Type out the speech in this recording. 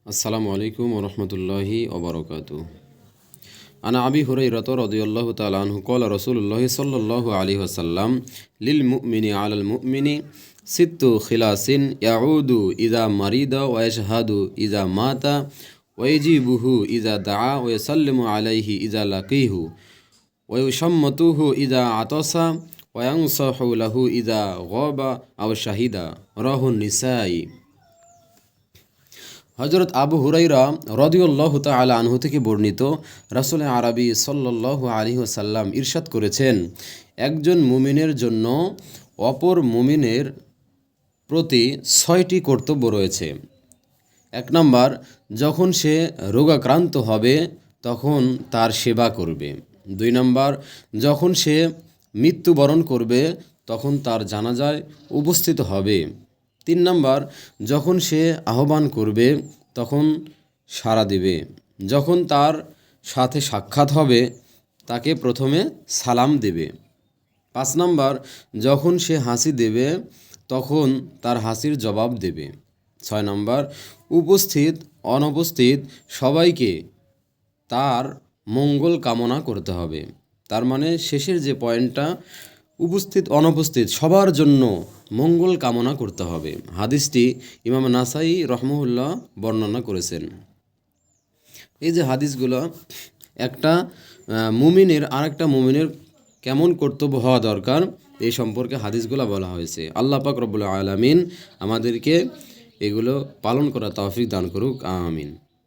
আসসালামু আলাইকুম ওরহমতুল্লাহি ওবরকাতু। আনা আবি হুরাইরাতা রাদিয়াল্লাহু তাআলা আনহু ক্বালা রাসূলুল্লাহি সাল্লাল্লাহু আলাইহি ওয়াসাল্লাম লিল মুমিনি আলাল মুমিনি সিত্তু খিলাসিন ইয়াউদু ইযা মারিদা ওয়া ইয়াশহাদু ইযা মাতা ওয়া ইয়াজিবুহু ইযা দাআ ওয়া ইউসাল্লিমু আলাইহি ইযা লাকিহু ওয়া ইউশাম্মাতুহু ইযা আতাসা ওয়া ইয়ানসাহু লাহু ইযা গাবা আও শাহিদা। রাহুন নিসাই। হজরত আবু হুরাইরা রাদিয়াল্লাহু তাআলা আনহু থেকে বর্ণিত, রাসূল আরবি সাল্লাল্লাহু আলাইহি ওয়াসাল্লাম ইরশাদ করেছেন, একজন মুমিনের জন্য অপর মুমিনের প্রতি 6টি কর্তব্য রয়েছে। 1 নম্বর, যখন সে রোগাক্রান্ত হবে তখন তার সেবা করবে। 2 নম্বর, যখন সে মৃত্যুবরণ করবে তখন তার জানাজায় উপস্থিত হবে। 3 নম্বর, যখন সে আহ্বান করবে তখন সাড়া দেবে। যখন তার সাথে সাক্ষাৎ হবে তাকে প্রথমে সালাম দেবে। 5 নম্বর, যখন সে হাসি দেবে তখন তার হাসির জবাব দেবে। 6 নম্বর, উপস্থিত অনুপস্থিত সবাইকে তার মঙ্গল কামনা করতে হবে। তার মানে শেষের যে পয়েন্টটা, উপস্থিত অনুপস্থিত সবার জন্য মঙ্গল কামনা করতে হবে। হাদিসটি ইমাম নাসাই রহমহুল্লাহ বর্ণনা করেছেন। এই যে হাদিসগুলো, একটা মুমিনের আরেকটা মুমিনের কেমন কর্তব্য হওয়া দরকার এই সম্পর্কে হাদিসগুলো বলা হয়েছে। আল্লাহ পাক রব্বুল আলামিন আমাদেরকে এগুলো পালন করার তৌফিক দান করুক, আমিন।